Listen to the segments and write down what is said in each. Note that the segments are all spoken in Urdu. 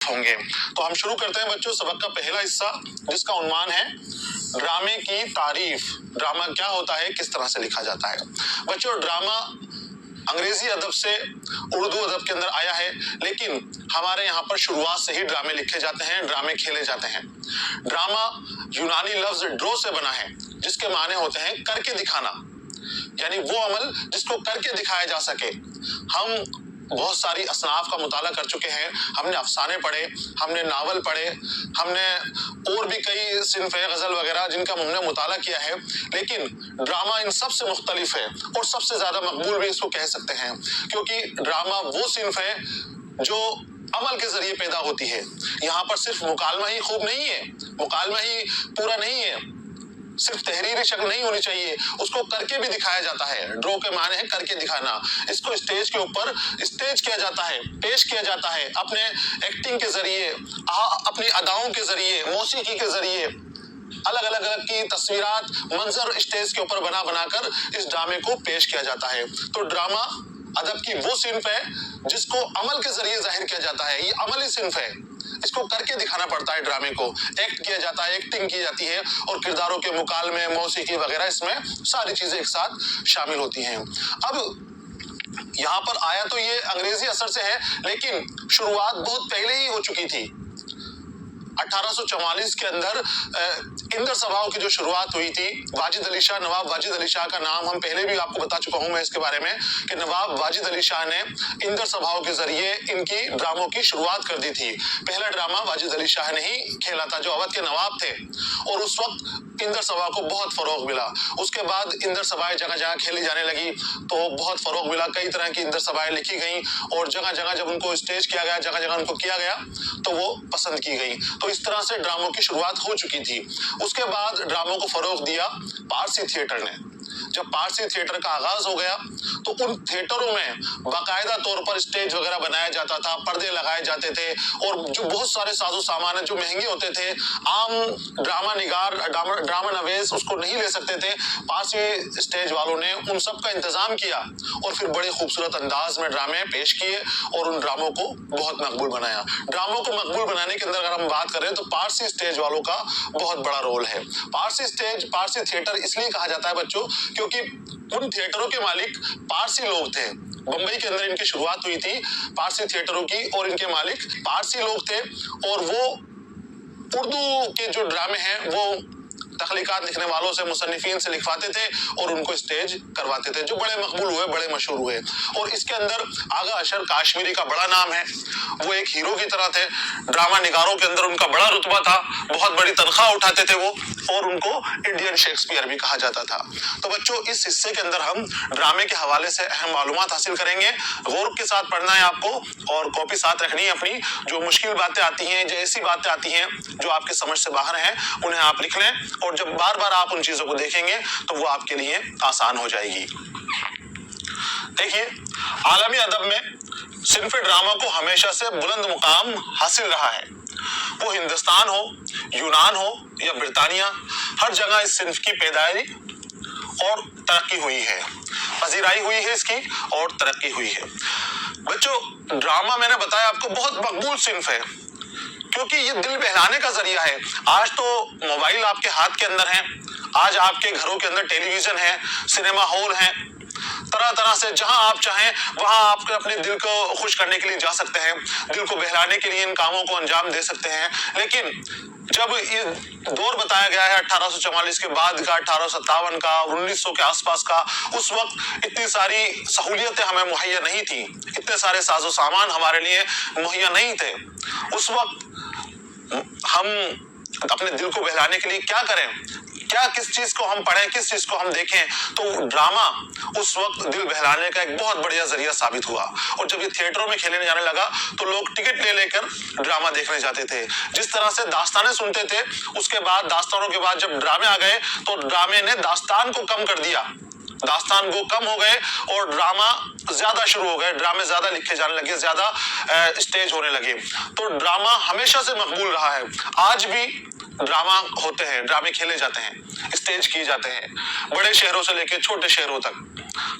ہوں گے۔ تو ہم شروع کرتے ہیں بچوں سبق کا پہلا حصہ، جس کا عنوان ہے ڈرامے کی تعریف۔ ڈرامہ کیا ہوتا ہے، کس طرح سے لکھا جاتا ہے۔ بچوں ڈرامہ انگریزی ادب سے اردو ادب کے اندر آیا ہے، لیکن ہمارے یہاں پر شروعات سے ہی ڈرامے لکھے جاتے ہیں، ڈرامے کھیلے جاتے ہیں۔ ڈرامہ یونانی لفظ ڈرو سے بنا ہے، جس کے معنی ہوتے ہیں کر کے دکھانا، یعنی وہ عمل جس کو کر کے دکھایا جا سکے۔ ہم بہت ساری اصناف کا مطالعہ کر چکے ہیں، ہم نے افسانے پڑھے، ہم نے ناول پڑھے، ہم نے اور بھی کئی صنف غزل وغیرہ جن کا ہم نے مطالعہ کیا ہے، لیکن ڈرامہ ان سب سے مختلف ہے اور سب سے زیادہ مقبول بھی اس کو کہہ سکتے ہیں، کیونکہ ڈرامہ وہ صنف ہے جو عمل کے ذریعے پیدا ہوتی ہے۔ یہاں پر صرف مکالمہ ہی خوب نہیں ہے، مکالمہ ہی پورا نہیں ہے، صرف تحریری شکل نہیں ہونی چاہیے، اس کو کر کے بھی دکھایا جاتا ہے۔ ڈرو کے معنی ہے کر کے دکھانا۔ اس کو اسٹیج کے اوپر اسٹیج کیا جاتا ہے، پیش کیا جاتا ہے، اپنے ایکٹنگ کے ذریعے، اپنی اداؤں کے ذریعے، موسیقی کے ذریعے، الگ الگ کی تصویرات، منظر اسٹیج کے اوپر بنا بنا کر اس ڈرامے کو پیش کیا جاتا ہے۔ تو ڈرامہ ادب کی وہ صنف ہے جس کو عمل کے ذریعے ظاہر کیا جاتا ہے، یہ عملی صنف ہے، اس کو کر کے دکھانا پڑتا ہے۔ ڈرامے کو ایکٹ کیا جاتا ہے، ایکٹنگ کی جاتی ہے، اور کرداروں کے مکالمے، موسیقی وغیرہ، اس میں ساری چیزیں ایک ساتھ شامل ہوتی ہیں۔ اب یہاں پر آیا تو یہ انگریزی اثر سے ہے، لیکن شروعات بہت پہلے ہی ہو چکی تھی۔ 1844 کے اندر اندر سبھاؤں کی جو شروعات ہوئی تھی، واجد علی شاہ، نواب واجد علی شاہ کا نام ہم پہلے بھی آپ کو بتا چکا ہوں میں اس کے بارے میں، کہ نواب واجد علی شاہ نے اندر سبھاؤں کے ذریعے ان کی ڈراموں کی شروعات کر دی تھی۔ پہلا ڈرامہ واجد علی شاہ نے ہی کھیلا تھا، جو اودھ کے نواب تھے، اور اس وقت اندر سبھا کو بہت فروغ ملا۔ اس کے بعد اندر سبھائیں جگہ جگہ کھیلی جانے لگی تو بہت فروغ ملا، کئی طرح کی اندر سبھائیں لکھی گئیں، اور جگہ جگہ جب ان کو اسٹیج کیا گیا، جگہ جگہ ان کو کیا گیا تو وہ پسند کی گئی۔ تو اس طرح سے ڈراموں کی شروعات ہو چکی تھی۔ اس کے بعد ڈراموں کو فروغ دیا پارسی تھیٹر نے۔ جب پارسی تھیٹر کا آغاز ہو گیا تو ان تھیٹروں میں باقاعدہ طور پر اسٹیج وغیرہ بنایا جاتا تھا، پردے لگائے جاتے تھے، اور جو بہت سارے ساز و سامان ہیں جو مہنگے ہوتے تھے، عام ڈرامہ نگار، ڈرامہ نویس اس کو نہیں لے سکتے تھے، پارسی اسٹیج والوں نے ان سب کا انتظام کیا، اور پھر بڑے خوبصورت انداز میں ڈرامے پیش کیے اور ان ڈراموں کو بہت مقبول بنایا۔ ڈراموں کو مقبول بنانے کے اندر اگر ہم بات کریں تو پارسی اسٹیج والوں کا بہت بڑا رول ہے۔ پارسی اسٹیج، پارسی تھیٹر اس لیے کہا جاتا ہے بچوں کیونکہ ان تھیٹروں کے مالک پارسی لوگ تھے۔ بمبئی کے اندر ان کی شروعات ہوئی تھی پارسی تھیٹروں کی، اور ان کے مالک پارسی لوگ تھے، اور وہ اردو کے جو ڈرامے ہیں وہ تخلیقات لکھنے والوں سے، مصنفین سے لکھواتے تھے اور ان کو اسٹیج کرواتے تھے، جو بڑے مقبول ہوئے، بڑے مشہور ہوئے۔ اور اس کے اندر آغا اشر کاشمیری کا بڑا نام ہے، وہ ایک ہیرو کی طرح تھے، ڈرامہ نگاروں کے اندر ان کا بڑا رتبہ تھا، بہت بڑی تنخواہ اٹھاتے تھے وہ، اور ان کو انڈین شیکسپیئر بھی کہا جاتا تھا۔ تو بچوں اس حصے کے اندر ہم ڈرامے کے حوالے سے اہم معلومات حاصل کریں گے۔ غور کے ساتھ پڑھنا ہے آپ کو، اور کاپی ساتھ رکھنی ہے اپنی۔ جو مشکل باتیں آتی ہیں، جو ایسی باتیں آتی ہیں جو آپ کے سمجھ سے باہر ہیں، انہیں آپ لکھ لیں، اور جب بار بار آپ ان چیزوں کو دیکھیں گے تو وہ آپ کے لیے آسان ہو جائے گی۔ دیکھیے، عالمی ادب میں صنف ڈرامہ کو ہمیشہ سے بلند مقام حاصل رہا ہے۔ وہ ہندوستان ہو، یونان ہو یا برطانیہ، ہر جگہ اس صنف کی پیدائش اور ترقی ہوئی ہے، پذیرائی ہوئی ہے اس کی، اور ترقی ہوئی ہے۔ بچوں ڈرامہ میں نے بتایا آپ کو بہت مقبول صنف ہے، کیونکہ یہ دل بہلانے کا ذریعہ ہے۔ آج تو موبائل آپ کے ہاتھ کے اندر ہیں، آج آپ کے گھروں کے اندر ٹیلی ویژن ہے، سنیما ہال ہیں، طرح طرح سے جہاں آپ چاہیں وہاں آپ اپنے دل کو خوش کرنے کے لیے جا سکتے ہیں، دل کو بہلانے کے لیے ان کاموں کو انجام دے سکتے ہیں۔ لیکن جب یہ دور بتایا گیا ہے 1844 کے بعد کا، 1857 کا، 1900 کے آس پاس کا، اس وقت اتنی ساری سہولیتیں ہمیں مہیا نہیں تھیں، اتنے سارے ساز و سامان ہمارے لیے مہیا نہیں تھے۔ اس وقت ہم اپنے دل کو بہلانے کے لیے کیا کریں، کیا کس چیز کو ہم پڑھیں، کس چیز کو ہم دیکھیں، تو ڈرامہ اس وقت دل بہلانے کا ایک بہت بڑھیا ذریعہ ثابت ہوا۔ اور جب یہ تھیٹروں میں کھیلنے جانے لگا تو لوگ ٹکٹ لے لے کر ڈرامہ دیکھنے جاتے تھے۔ جس طرح سے داستانیں سنتے تھے، اس کے بعد داستانوں کے بعد جب ڈرامے آ گئے تو ڈرامے نے داستان کو کم کر دیا، داستان کو کم ہو گئے اور ڈرامہ زیادہ شروع ہو گئے، ڈرامے زیادہ لکھے جانے لگے، زیادہ اسٹیج ہونے لگے۔ تو ڈرامہ ہمیشہ سے مقبول رہا ہے، آج بھی ڈرامہ ہوتے ہیں، ڈرامے کھیلے جاتے ہیں، اسٹیج کیے جاتے ہیں، بڑے شہروں سے لے کے چھوٹے شہروں تک۔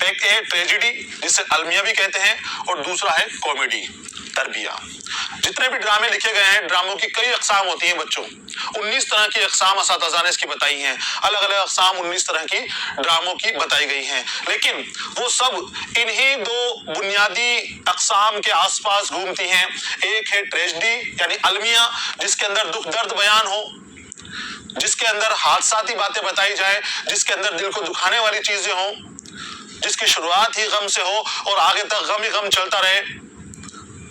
ایک ہے ٹریجڈی جسے المیہ بھی کہتے ہیں اور دوسرا ہے کامیڈی تربیہ. جتنے بھی ڈرامے لکھے گئے ہیں ڈراموں کی کئی اقسام ہوتی ہیں بچوں. 19 طرح کی اقسام اساتذہ نے اس کی بتائی ہیں. الگ الگ اقسام 19 طرح کی ڈراموں کی بتائی گئی ہیں. لیکن وہ سب انہی دو بنیادی اقسام کے آس پاس گھومتی ہیں. ایک ہے ٹریجڈی یعنی المیہ جس کے اندر دکھ درد بیان ہو, جس کے اندر حادثاتی باتیں بتائی جائیں, جس کے اندر دل کو دکھانے والی چیزیں ہوں, جس کی شروعات ہی غم سے ہو اور آگے تک غم ہی غم چلتا رہے.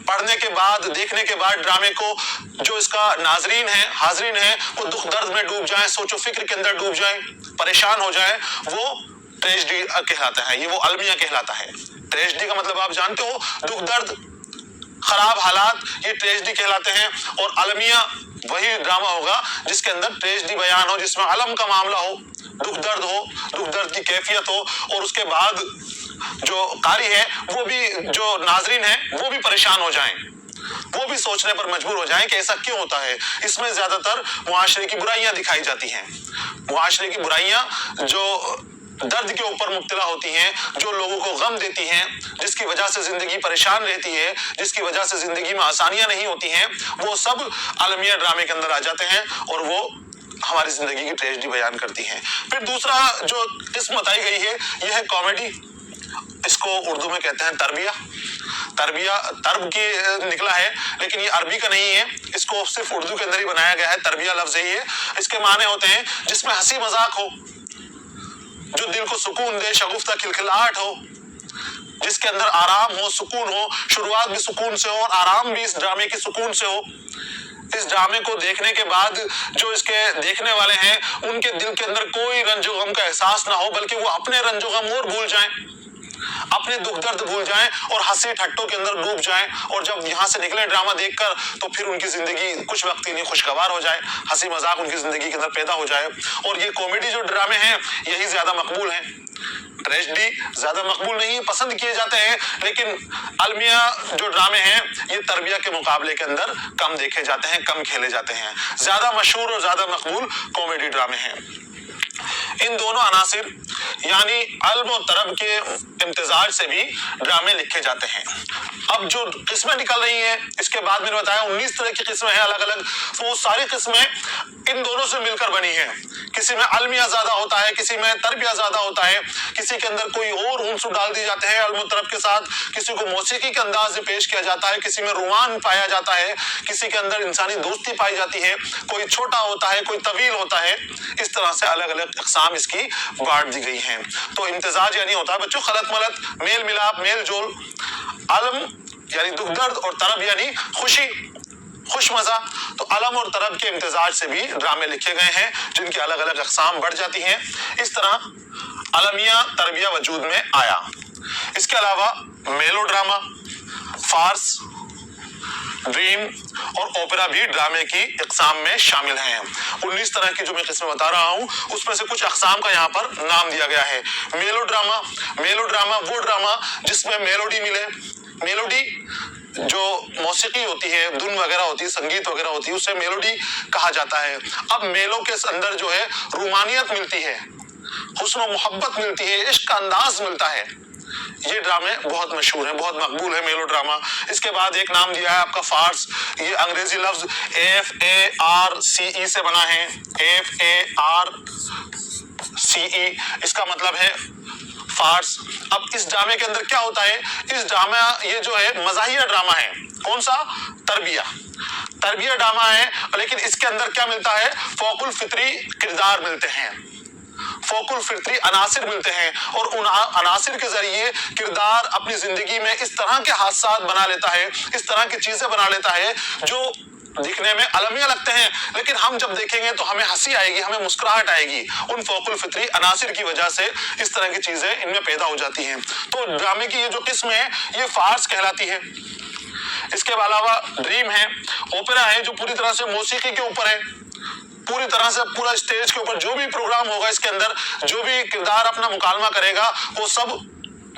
پڑھنے کے بعد دیکھنے کے بعد ڈرامے کو جو اس کا ناظرین ہیں حاضرین ہیں وہ دکھ درد میں ڈوب جائیں, سوچ و فکر کے اندر ڈوب جائیں, پریشان ہو جائیں, وہ ٹریجڈی کہلاتا ہے, یہ وہ المیہ کہلاتا ہے. ٹریجڈی کا مطلب آپ جانتے ہو دکھ درد خراب حالات, یہ ٹریجڈی کہلاتے ہیں. اور المیہ وہی ڈرامہ ہوگا جس کے اندر ٹریجڈی بیان ہو, جس میں الم کا معاملہ ہو, دکھ درد ہو, دکھ درد کی کیفیت ہو, اور اس کے بعد جو قاری ہے وہ بھی, جو ناظرین ہیں وہ بھی پریشان ہو جائیں, وہ بھی سوچنے پر مجبور ہو جائیں کہ ایسا کیوں ہوتا ہے. اس میں زیادہ تر معاشرے کی برائیاں دکھائی جاتی ہیں, معاشرے کی برائیاں جو درد کے اوپر مبتلا ہوتی ہیں, جو لوگوں کو غم دیتی ہیں, جس کی وجہ سے زندگی پریشان رہتی ہے, جس کی وجہ سے زندگی میں آسانیاں نہیں ہوتی ہیں, وہ سب المیہ ڈرامے کے اندر آ جاتے ہیں اور وہ ہماری زندگی کی ٹریجڈی بیان کرتی ہیں. پھر دوسرا جو قسم بتائی گئی ہے یہ ہے کامیڈی. اس کو اردو میں کہتے ہیں تربیہ. تربیہ ترب کی نکلا ہے لیکن یہ عربی کا نہیں ہے, اس کو صرف اردو کے اندر ہی بنایا گیا ہے. تربیہ لفظ یہی ہے. اس کے معنی ہوتے ہیں جس میں ہنسی مذاق ہو, جو دل کو سکون دے, شگفتہ کھلکھلاہٹ ہو, جس کے اندر آرام ہو, سکون ہو, شروعات بھی سکون سے ہو اور آرام بھی اس ڈرامے کی سکون سے ہو. اس ڈرامے کو دیکھنے کے بعد جو اس کے دیکھنے والے ہیں ان کے دل کے اندر کوئی رنج و غم کا احساس نہ ہو, بلکہ وہ اپنے رنج و غم اور بھول جائیں, اپنے دکھ درد بھول جائیں اور ہنسی ٹھٹوں کے اندر ڈوب جائیں. اور جب یہاں سے نکلے ڈرامہ دیکھ کر تو پھر ان کی زندگی کچھ وقت کے لیے خوشگوار ہو جائے, ہنسی مذاق ان کی زندگی کے اندر پیدا ہو جائے. اور یہ کامیڈی جو ڈرامے ہیں یہی زیادہ مقبول ہیں. ٹریجڈی زیادہ مقبول نہیں, پسند کیے جاتے ہیں, لیکن المیہ جو ڈرامے ہیں یہ تربیہ کے مقابلے کے اندر کم دیکھے جاتے ہیں, کم کھیلے جاتے ہیں. زیادہ مشہور اور زیادہ مقبول کامیڈی ڈرامے ہیں. ان دونوں عناصر یعنی علم و طرب کے امتزاج سے بھی ڈرامے لکھے جاتے ہیں. اب جو قسمیں نکل رہی ہیں اس کے بعد میں نے بتایا 19 طرح کی قسمیں ہیں الگ الگ, تو وہ ساری قسمیں ان دونوں سے مل کر بنی ہیں. کسی میں المیہ زیادہ ہوتا ہے, کسی میں تربیہ زیادہ ہوتا ہے, کسی کے اندر کوئی اور عنصر ڈال دی جاتے ہیں علم و طرب کے ساتھ, کسی کو موسیقی کے انداز سے پیش کیا جاتا ہے, کسی میں رومان پایا جاتا ہے, کسی کے اندر انسانی دوستی پائی جاتی ہے, کوئی چھوٹا ہوتا ہے, کوئی طویل ہوتا ہے. اس طرح سے الگ الگ اقسام اس کی بانٹ دی گئی ہیں. تو امتزاج یعنی ہوتا ہے بچوں خلط ملط, میل ملاپ, میل جول. علم یعنی دکھ درد اور طرب یعنی خوشی, خوش مزہ. تو علم اور طرب کے امتزاج سے بھی ڈرامے لکھے گئے ہیں جن کی الگ الگ اقسام بڑھ جاتی ہیں. اس طرح المیہ تربیہ وجود میں آیا. اس کے علاوہ میلو ڈرامہ, فارس, ڈریم اور اوپرا بھی ڈرامے کی اقسام میں شامل ہیں. 19 طرح کی جو میں قسمیں بتا رہا ہوں اس میں سے کچھ اقسام کا یہاں پر نام دیا گیا ہے. میلو ڈرامہ, میلو ڈرامہ وہ ڈرامہ جس میں میلوڈی ملے. میلوڈی جو موسیقی ہوتی ہے, دھن وغیرہ ہوتی ہے, سنگیت وغیرہ ہوتی ہے, اسے میلوڈی کہا جاتا ہے. اب میلو کے اندر جو ہے رومانیت ملتی ہے, حسن و محبت ملتی ہے, عشق کا انداز ملتا ہے. یہ ڈرامے بہت مشہور ہیں, بہت مقبول ہے میلو ڈرامہ. اس کے بعد ایک نام دیا ہے آپ کا فارس. یہ انگریزی لفظ FARCE سے بنا ہے, FARCE. اس کا مطلب ہے فارس. اب اس ڈرامے کے اندر کیا ہوتا ہے, اس ڈرامہ یہ جو ہے مزاحیہ ڈرامہ ہے. کون سا؟ تربیہ. تربیہ ڈرامہ ہے, لیکن اس کے اندر کیا ملتا ہے, فوق الفطری کردار ملتے ہیں, فوق الفطری عناصر ملتے ہیں, اور ان عناصر کے ذریعے کردار اپنی زندگی میں اس طرح کے حادثات بنا لیتا ہے, اس طرح کی چیزیں بنا لیتا ہے جو دکھنے میں المیہ لگتے ہیں, لیکن ہم جب دیکھیں گے تو ہمیں ہنسی آئے گی, ہمیں مسکراہٹ آئے گی. ان فوق الفطری عناصر کی وجہ سے اس طرح کی چیزیں ان میں پیدا ہو جاتی ہیں. تو ڈرامے کی یہ جو قسم ہے یہ فارس کہلاتی ہے. اس کے علاوہ ڈریم ہے, اوپرا ہے جو پوری طرح سے موسیقی کے اوپر ہے, پوری طرح سے پورا اسٹیج کے اوپر جو بھی پروگرام ہوگا اس کے اندر جو بھی کردار اپنا مکالمہ کرے گا وہ سب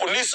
19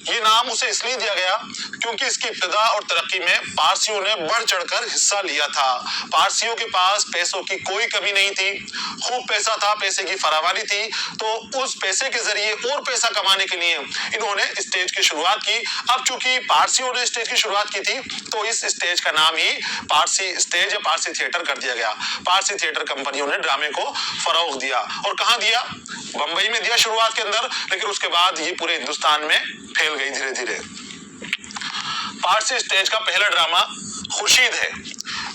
یہ نام اسے اس لیے دیا گیا کیونکہ اس کی ابتدا اور ترقی میں پارسیوں نے بڑھ چڑھ کر حصہ لیا تھا۔ پارسیوں کے پاس پیسوں کی کوئی کمی نہیں تھی، خوب پیسہ تھا، پیسے کی فراوانی تھی، تو اس پیسے کے ذریعے اور پیسہ کمانے کے لیے انہوں نے اسٹیج کی شروعات کی۔ اب چونکہ پارسیوں نے اسٹیج کی شروعات کی تھی تو اس اسٹیج کا نام ہی پارسی اسٹیج یا پارسی تھیٹر کر دیا گیا۔ پارسی تھیٹر کمپنیوں نے ڈرامے کو فروغ دیا، اور کہاں دیا؟ بمبئی میں دیا شروعات کے اندر، لیکن اس کے بعد یہ پورے ہندوستان میں پھیل گئی دھیرے دھیرے۔ پارسی اسٹیج کا پہلا ڈرامہ خورشید ہے،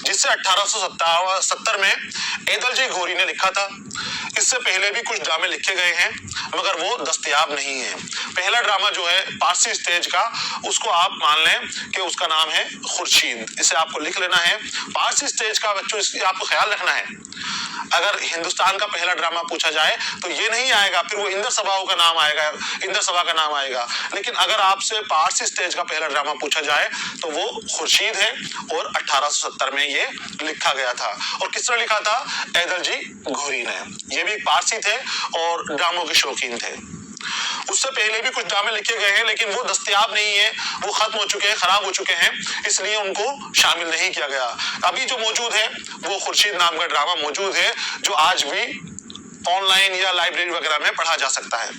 جسے 1870 میں ایدل گھوری نے لکھا تھا۔ اس سے پہلے بھی کچھ ڈرامے لکھے گئے ہیں مگر وہ دستیاب نہیں ہیں۔ پہلا ڈرامہ جو ہے پارسی اسٹیج کا، اس کو آپ مان لیں کہ اس کا نام ہے خورشید، اسے آپ کو لکھ لینا ہے۔ پارسی اسٹیج کا بچوں اس کی آپ کو خیال رکھنا ہے، اگر ہندوستان کا پہلا ڈرامہ پوچھا جائے تو یہ نہیں آئے گا، پھر وہ اندر سبھا کا نام آئے گا، اندر سبھا کا نام آئے گا، لیکن اگر آپ سے پارسی اسٹیج کا پہلا ڈرامہ پوچھا جائے تو وہ خورشید ہے، اور 1870 میں یہ لکھا گیا تھا۔ اور کس نے لکھا تھا؟ ایدل گھوری نے۔ یہ بھی ایک پارسی تھے اور ڈراموں کے شوقین تھے۔ اس سے پہلے بھی کچھ ڈرامے لکھے گئے ہیں لیکن وہ دستیاب نہیں ہیں، وہ ختم ہو چکے ہیں، خراب ہو چکے ہیں، اس لیے ان کو شامل نہیں کیا گیا۔ ابھی جو موجود ہے وہ خورشید نام کا ڈرامہ موجود ہے، جو آج بھی آن لائن یا لائبریری وغیرہ میں پڑھا جا سکتا ہے۔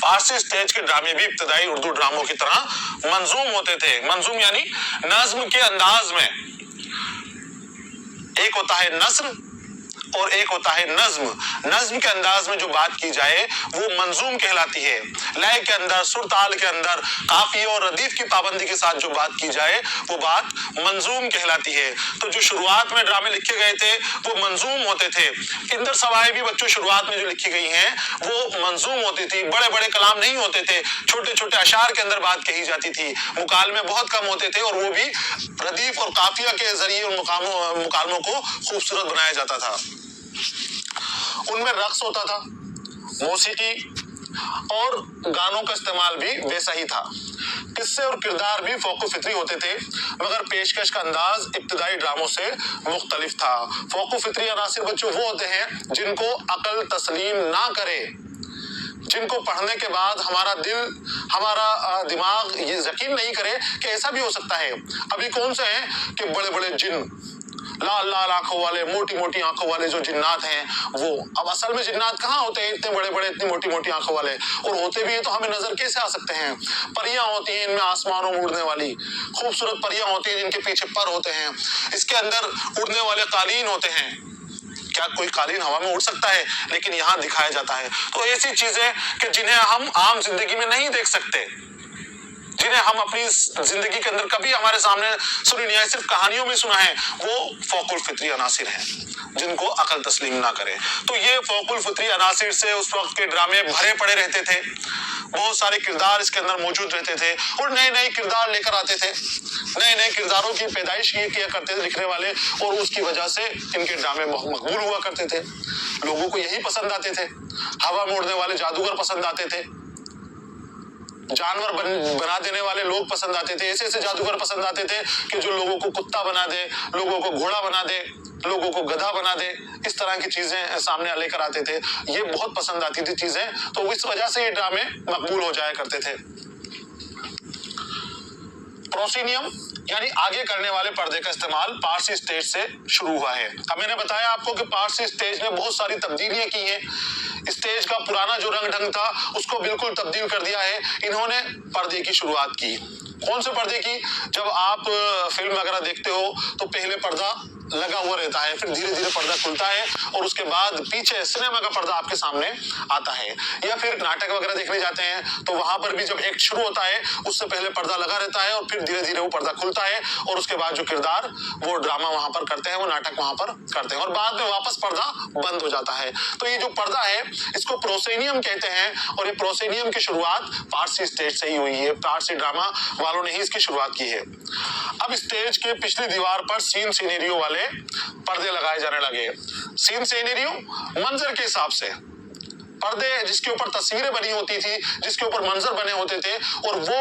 پارسی اسٹیج کے ڈرامے بھی ابتدائی اردو ڈراموں کی طرح منظوم ہوتے تھے۔ منظوم یعنی نظم کے انداز میں، ایک ہوتا ہے نثر اور ایک ہوتا ہے نظم۔ نظم کے انداز میں جو بات کی جائے وہ منظوم کہلاتی ہے۔ لے کے اندر، سر تال کے اندر، قافیے اور ردیف کی پابندی کے ساتھ جو بات کی جائے وہ بات منظوم کہلاتی ہے۔ تو جو شروعات میں ڈرامے لکھے گئے تھے وہ منظوم ہوتے تھے۔ اندر سوائے بھی بچوں شروعات میں جو لکھی گئی ہیں وہ منظوم ہوتی تھی، بڑے بڑے کلام نہیں ہوتے تھے، چھوٹے چھوٹے اشعار کے اندر بات کہی جاتی تھی، مکالمے بہت کم ہوتے تھے، اور وہ بھی ردیف اور قافیہ کے ذریعے ان مکالموں کو خوبصورت بنایا جاتا تھا۔ ان میں رقص ہوتا تھا، موسیقی اور گانوں کا استعمال بھی ویسا ہی تھا۔ قصے اور کردار بھی فوق و فطری ہوتے تھے، مگر پیشکش کا انداز ابتدائی ڈراموں سے مختلف تھا۔ فوق و فطری عناصر بچوں وہ ہوتے ہیں جن کو عقل تسلیم نہ کرے، جن کو پڑھنے کے بعد ہمارا دل، ہمارا دماغ یہ یقین نہیں کرے کہ ایسا بھی ہو سکتا ہے۔ ابھی کون سے ہیں کہ بڑے بڑے جن، لال لال آنکھوں والے، موٹی موٹی آنکھوں والے جو جنات ہیں، وہ اب اصل میں جنات کہاں ہوتے ہیں اتنے بڑے بڑے، اتنی موٹی موٹی آنکھوں والے، اور ہوتے بھی ہیں تو ہمیں نظر کیسے آ سکتے ہیں؟ پریاں ہوتی ہیں ان میں آسمانوں میں اڑنے والی، خوبصورت پریاں ہوتی ہیں جن کے پیچھے پر ہوتے ہیں، اس کے اندر اڑنے والے قالین ہوتے ہیں۔ کیا کوئی قالین ہوا میں اڑ سکتا ہے؟ لیکن یہاں دکھایا جاتا ہے۔ تو ایسی چیزیں کہ جنہیں ہم عام زندگی میں نہیں دیکھ سکتے، جنہیں ہم اپنی زندگی کے اندر کبھی ہمارے سامنے سنی نہیں ہے، صرف کہانیوں میں سنا ہے، وہ فوق الفطری عناصر ہیں جن کو عقل تسلیم نہ کرے۔ تو یہ فوق الفطری عناصر سے اس وقت کے ڈرامے بھرے پڑے رہتے تھے، بہت سارے کردار اس کے اندر موجود رہتے تھے، اور نئے نئے کردار لے کر آتے تھے، نئے نئے کرداروں کی پیدائش یہ کیا کرتے تھے لکھنے والے، اور اس کی وجہ سے ان کے ڈرامے مقبول ہوا کرتے تھے۔ لوگوں کو یہی پسند آتے تھے، ہوا میں اڑنے والے جادوگر پسند آتے تھے، جانور بنا دینے والے لوگ پسند آتے تھے، ایسے ایسے جادوگر پسند آتے تھے کہ جو لوگوں کو کتا بنا دے، لوگوں کو گھوڑا بنا دے، لوگوں کو گدھا بنا دے، اس طرح کی چیزیں سامنے لے کر آتے تھے۔ یہ بہت پسند آتی تھی چیزیں، تو اس وجہ سے یہ ڈرامے مقبول ہو جایا کرتے تھے۔ پروسینیم یعنی آگے کرنے والے پردے کا استعمال پارسی اسٹیج سے شروع ہوا ہے۔ اب میں نے بتایا آپ کو کہ پارسی اسٹیج نے بہت ساری تبدیلیاں کی ہیں، اسٹیج کا پرانا جو رنگ ڈھنگ تھا اس کو بالکل تبدیل کر دیا ہے۔ انہوں نے پردے کی شروعات کی۔ کون سے پردے کی؟ جب آپ فلم وغیرہ دیکھتے ہو تو پہلے پردہ لگا ہوا رہتا ہے، پھر دھیرے دھیرے پردہ کھلتا ہے، اور اس کے بعد پیچھے سنیما کا پردہ آپ کے سامنے آتا ہے۔ یا پھر ناٹک وغیرہ دیکھنے جاتے ہیں تو وہاں پر بھی جب ایکٹ شروع ہوتا ہے اس سے پہلے پردہ لگا رہتا ہے، اور پھر دھیرے دھیرے وہ پردہ کھلتا ہے، اور اس کے بعد جو کردار وہ ڈرامہ وہاں پر کرتے ہیں، وہ ناٹک وہاں پر کرتے ہیں، اور بعد میں واپس پردہ بند ہو جاتا ہے۔ تو یہ جو پردہ ہے اس کو پروسینیم کہتے ہیں، اور یہ پروسینیم کی شروعات پارسی اسٹیج سے ہی ہوئی ہے، پارسی ڈرامہ والوں نے ہی اس کی شروعات کی ہے۔ اب اسٹیج کے پچھلی دیوار پر سین سینیریو والے پردے لگائے جانے لگے۔ سین سینیریو منظر کے حساب سے پردے، جس کے اوپر تصویریں بنی ہوتی تھی، جس کے اوپر منظر بنے ہوتے تھے، اور وہ